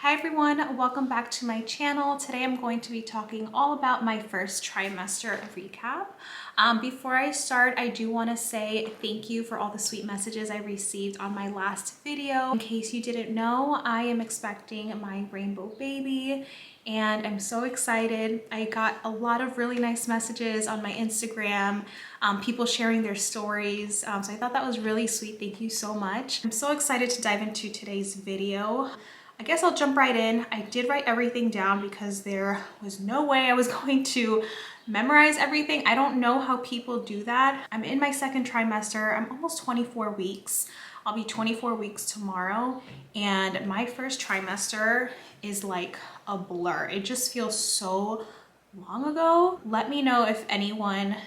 Hi everyone, welcome back to my channel. Today I'm going to be talking all about my first trimester recap. Before I start, I do want to say thank you for all the sweet messages I received on my last video. In case you didn't know, I am expecting my rainbow baby and I'm so excited. I got a lot of really nice messages on my Instagram, people sharing their stories. So I thought that was really sweet. Thank you so much. I'm so excited to dive into today's video. I guess I'll jump right in. I did write everything down because there was no way I was going to memorize everything. I don't know how people do that. I'm in my second trimester. I'm almost 24 weeks. I'll be 24 weeks tomorrow. And my first trimester is like a blur. It just feels so long ago. Let me know if anyone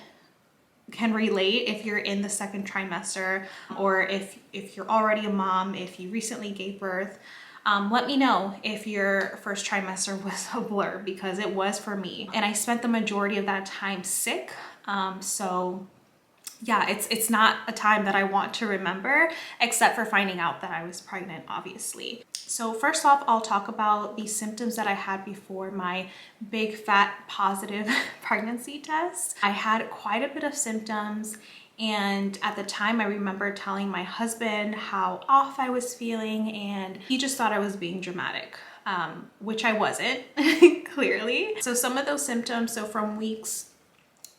can relate, if you're in the second trimester or if you're already a mom, if you recently gave birth. Let me know if your first trimester was a blur, because it was for me. And I spent the majority of that time sick. So yeah, it's not a time that I want to remember, except for finding out that I was pregnant, obviously. So first off, I'll talk about the symptoms that I had before my big fat positive pregnancy test. I had quite a bit of symptoms. And at the time, I remember telling my husband how off I was feeling, and he just thought I was being dramatic, which I wasn't, clearly. So some of those symptoms, so from weeks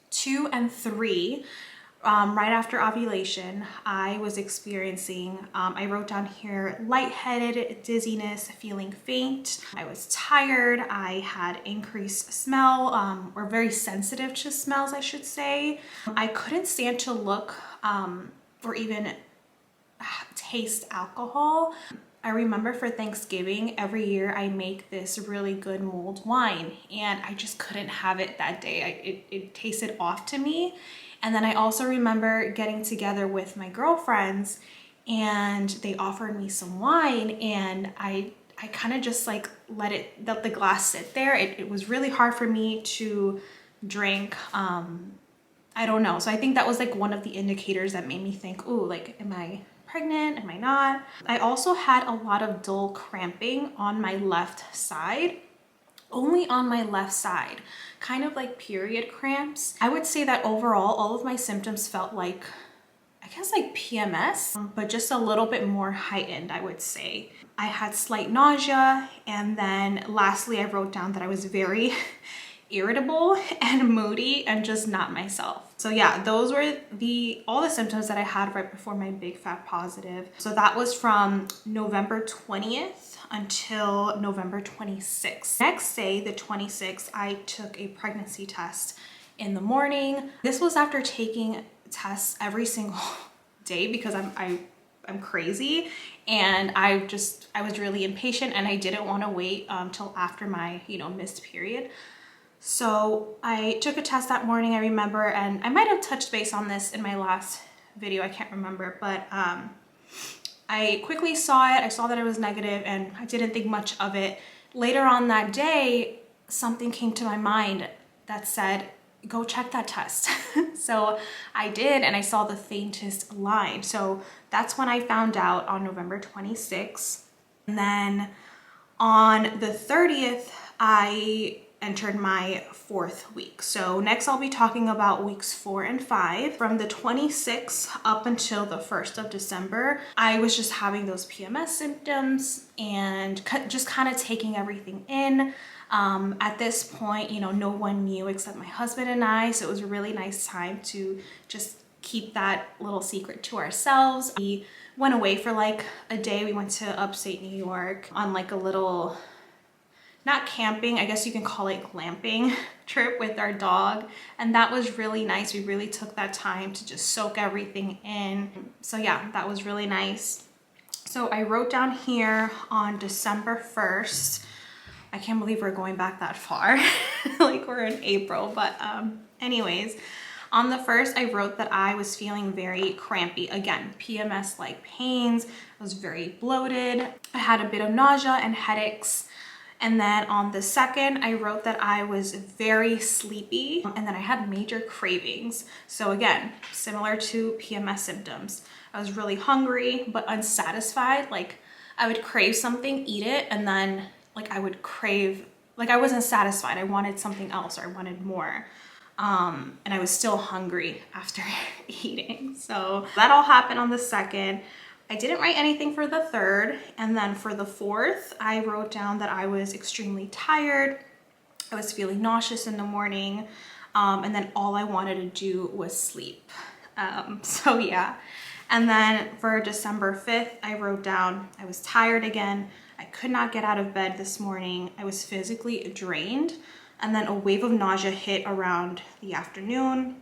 2 and 3, right after ovulation, I was experiencing, I wrote down here, lightheaded, dizziness, feeling faint. I was tired. I had increased smell, or very sensitive to smells, I should say. I couldn't stand to look or even taste alcohol. I remember for Thanksgiving every year I make this really good mulled wine, and I just couldn't have it that day. It tasted off to me. And then I also remember getting together with my girlfriends and they offered me some wine, and I kind of just like let the glass sit there. It was really hard for me to drink. I don't know. So I think that was like one of the indicators that made me think, ooh, like, am I pregnant? Am I not? I also had a lot of dull cramping on my left side. Only on my left side, kind of like period cramps. I would say that overall, all of my symptoms felt like, I guess like PMS, but just a little bit more heightened, I would say. I had slight nausea, and then lastly, I wrote down that I was very irritable and moody and just not myself. So yeah, those were all the symptoms that I had right before my big fat positive. So that was from November 20th until November 26th. Next day, the 26th, I took a pregnancy test in the morning. This was after taking tests every single day because I'm crazy, and I was really impatient and I didn't want to wait till after my missed period. So I took a test that morning, I remember, and I might have touched base on this in my last video, I can't remember, but I quickly saw it. I saw that it was negative and I didn't think much of it. Later on that day, something came to my mind that said, go check that test. So I did, and I saw the faintest line. So that's when I found out on November 26th. And then on the 30th, I entered my 4th week. So next I'll be talking about weeks 4 and 5. From the 26th up until the 1st of December, I was just having those PMS symptoms and just kind of taking everything in. At this point, no one knew except my husband and I, so it was a really nice time to just keep that little secret to ourselves. We went away for like a day. We went to upstate New York on like a little, not camping, I guess you can call it glamping trip with our dog. And that was really nice. We really took that time to just soak everything in. So yeah, that was really nice. So I wrote down here on December 1st, I can't believe we're going back that far, like we're in April, but anyways, on the 1st, I wrote that I was feeling very crampy. Again, PMS-like pains. I was very bloated. I had a bit of nausea and headaches. And then on the 2nd, I wrote that I was very sleepy, and then I had major cravings. So again, similar to PMS symptoms. I was really hungry, but unsatisfied. Like I would crave something, eat it, and then like I would crave, like I wasn't satisfied. I wanted something else, or I wanted more. And I was still hungry after eating. So that all happened on the 2nd. I didn't write anything for the 3rd. And then for the 4th, I wrote down that I was extremely tired. I was feeling nauseous in the morning. And then all I wanted to do was sleep. So yeah. And then for December 5th, I wrote down I was tired again. I could not get out of bed this morning. I was physically drained. And then a wave of nausea hit around the afternoon.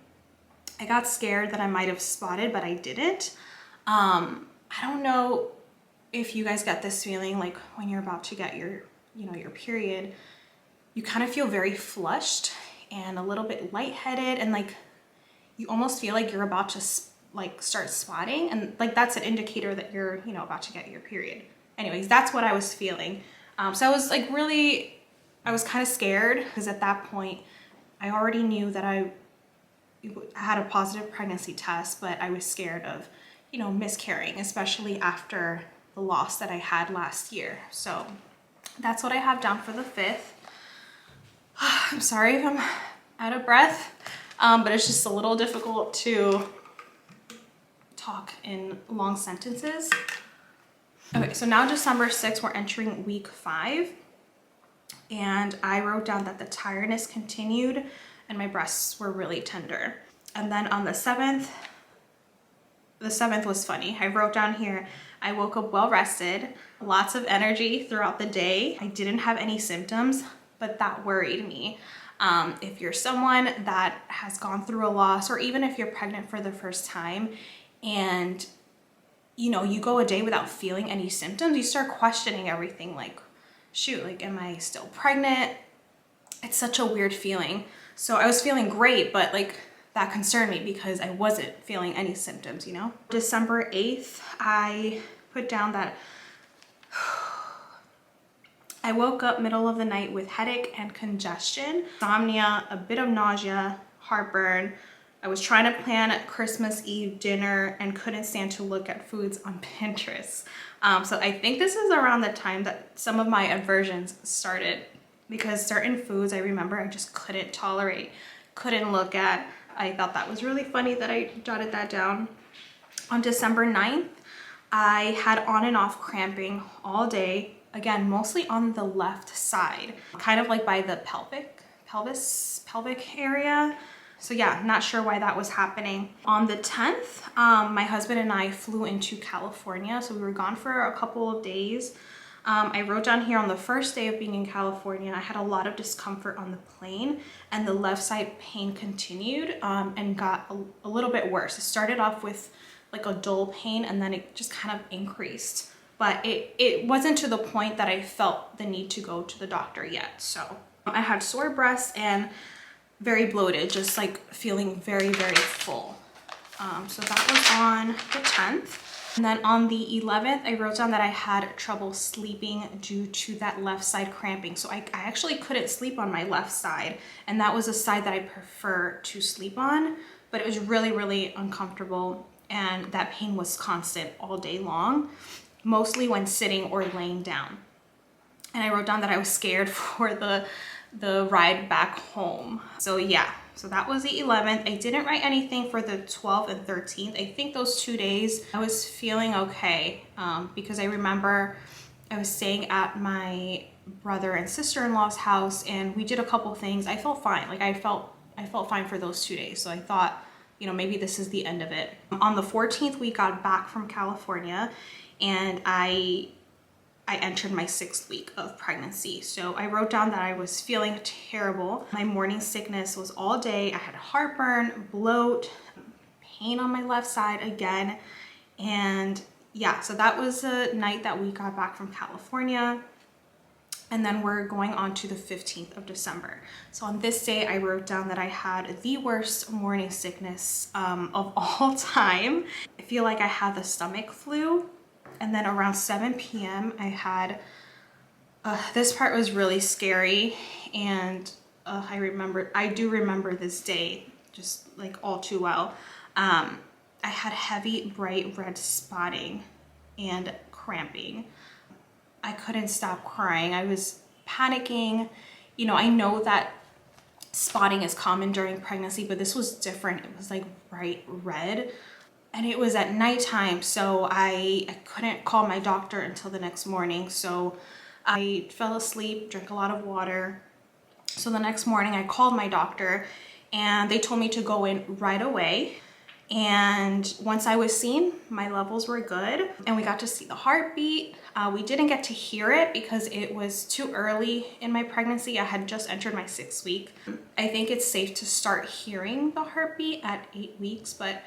I got scared that I might have spotted, but I didn't. I don't know if you guys get this feeling, like when you're about to get your, your period, you kind of feel very flushed and a little bit lightheaded, and like you almost feel like you're about to like start spotting, and like that's an indicator that you're, about to get your period. Anyways, that's what I was feeling. So I was like I was kind of scared, because at that point I already knew that I had a positive pregnancy test, but I was scared of, miscarrying, especially after the loss that I had last year. So that's what I have down for the 5th. I'm sorry if I'm out of breath, but it's just a little difficult to talk in long sentences. Okay, so now December 6th, we're entering week 5. And I wrote down that the tiredness continued and my breasts were really tender. And then on the 7th was funny. I wrote down here, I woke up well rested, lots of energy throughout the day. I didn't have any symptoms, but that worried me. If you're someone that has gone through a loss, or even if you're pregnant for the first time and you go a day without feeling any symptoms, you start questioning everything, like, shoot, like, am I still pregnant? It's such a weird feeling. So I was feeling great, but like that concerned me because I wasn't feeling any symptoms, December 8th, I put down that I woke up middle of the night with headache and congestion, insomnia, a bit of nausea, heartburn. I was trying to plan Christmas Eve dinner and couldn't stand to look at foods on Pinterest. So I think this is around the time that some of my aversions started, because certain foods I remember I just couldn't tolerate, couldn't look at. I thought that was really funny that I jotted that down. On December 9th, I had on and off cramping all day. Again, mostly on the left side, kind of like by the pelvic area. So yeah, not sure why that was happening. On the 10th, my husband and I flew into California. So we were gone for a couple of days. I wrote down here on the first day of being in California, I had a lot of discomfort on the plane, and the left side pain continued and got a little bit worse. It started off with like a dull pain, and then it just kind of increased. But it wasn't to the point that I felt the need to go to the doctor yet. So I had sore breasts and very bloated, just like feeling very, very full. So that was on the 10th. And then on the 11th, I wrote down that I had trouble sleeping due to that left side cramping. So I actually couldn't sleep on my left side, and that was a side that I prefer to sleep on, but it was really, really uncomfortable, and that pain was constant all day long, mostly when sitting or laying down. And I wrote down that I was scared for the ride back home. So yeah, so that was the 11th. I didn't write anything for the 12th and 13th. I think those 2 days I was feeling okay, because I remember I was staying at my brother and sister-in-law's house, and we did a couple things. I felt fine. Like I felt fine for those 2 days. So I thought, maybe this is the end of it. On the 14th, we got back from California, and I entered my 6th week of pregnancy. So I wrote down that I was feeling terrible. My morning sickness was all day. I had heartburn, bloat, pain on my left side again. And yeah, so that was the night that we got back from California. And then we're going on to the 15th of December. So on this day, I wrote down that I had the worst morning sickness of all time. I feel like I had the stomach flu. And then around 7 p.m. I had, this part was really scary, and I do remember this day just like all too well. I had heavy bright red spotting and cramping. I couldn't stop crying. I was panicking. You know, I know that spotting is common during pregnancy, but this was different. It was like bright red and it was at nighttime. So I couldn't call my doctor until the next morning. So I fell asleep, drank a lot of water. So the next morning I called my doctor and they told me to go in right away. And once I was seen, my levels were good and we got to see the heartbeat. We didn't get to hear it because it was too early in my pregnancy. I had just entered my 6th week. I think it's safe to start hearing the heartbeat at 8 weeks, but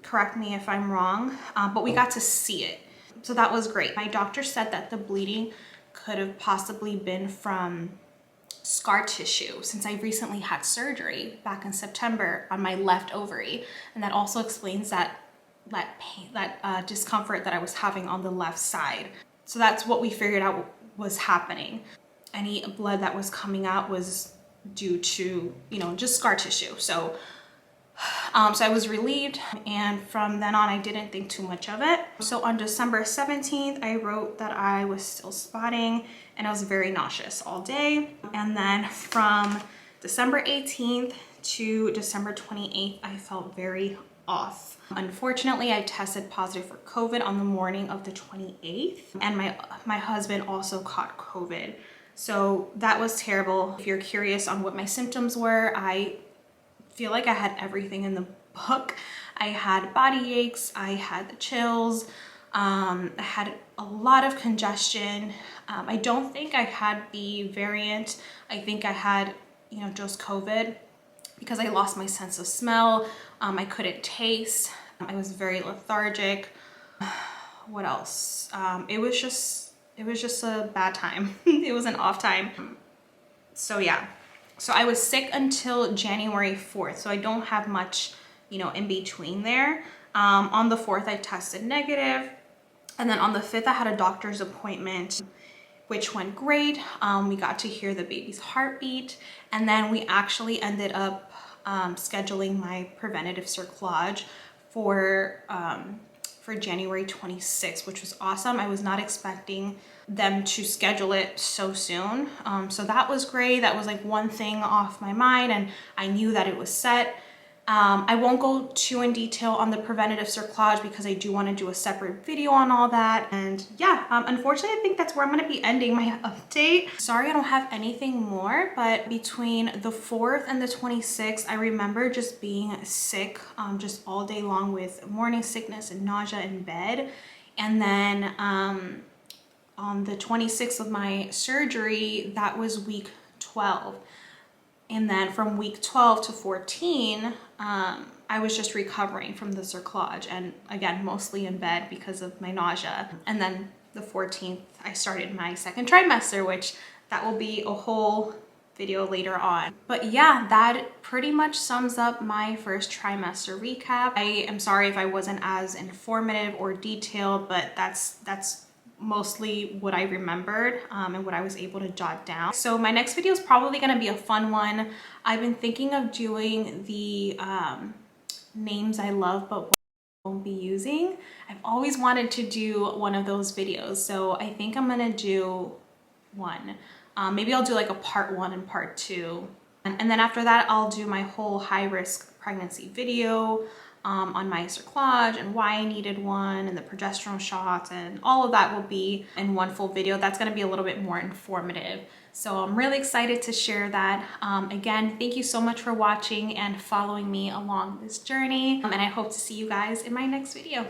correct me if I'm wrong. But we got to see it. So that was great. My doctor said that the bleeding could have possibly been from scar tissue since I recently had surgery back in September on my left ovary, and that also explains that pain, that discomfort that I was having on the left side. So that's what we figured out was happening. Any blood that was coming out was due to, you know, just scar tissue. So I was relieved, and from then on I didn't think too much of it. So on December 17th, I wrote that I was still spotting and I was very nauseous all day. And then from December 18th to December 28th, I felt very off. Unfortunately, I tested positive for COVID on the morning of the 28th, and my husband also caught COVID. So that was terrible. If you're curious on what my symptoms were, I feel like I had everything in the book. I had body aches, I had the chills, I had a lot of congestion. I don't think I had the variant. I think I had, you know, just COVID because I lost my sense of smell. I couldn't taste. I was very lethargic. What else? It was just a bad time. It was an off time. So yeah. So I was sick until January 4th. So I don't have much, you know, in between there. On the 4th, I tested negative. And then on the 5th, I had a doctor's appointment, which went great. We got to hear the baby's heartbeat. And then we actually ended up scheduling my preventative cerclage for January 26th, which was awesome. I was not expecting them to schedule it so soon. So that was great. That was like one thing off my mind, and I knew that it was set. I won't go too in detail on the preventative cerclage because I do want to do a separate video on all that. And yeah, unfortunately, I think that's where I'm going to be ending my update. Sorry, I don't have anything more, but between the 4th and the 26th, I remember just being sick just all day long with morning sickness and nausea in bed. And then on the 26th of my surgery, that was week 12. And then from week 12 to 14, I was just recovering from the cerclage, and again, mostly in bed because of my nausea. And then the 14th, I started my 2nd trimester, which that will be a whole video later on. But yeah, that pretty much sums up my 1st trimester recap. I am sorry if I wasn't as informative or detailed, but that's mostly what I remembered and what I was able to jot down. So my next video is probably going to be a fun one. I've been thinking of doing the names I love but won't be using. I've always wanted to do one of those videos, so I think I'm gonna do one. Maybe I'll do like a part 1 and part 2, and then after that I'll do my whole high-risk pregnancy video on my cerclage and why I needed one and the progesterone shots, and all of that will be in one full video. That's going to be a little bit more informative. So I'm really excited to share that. Again, thank you so much for watching and following me along this journey. And I hope to see you guys in my next video.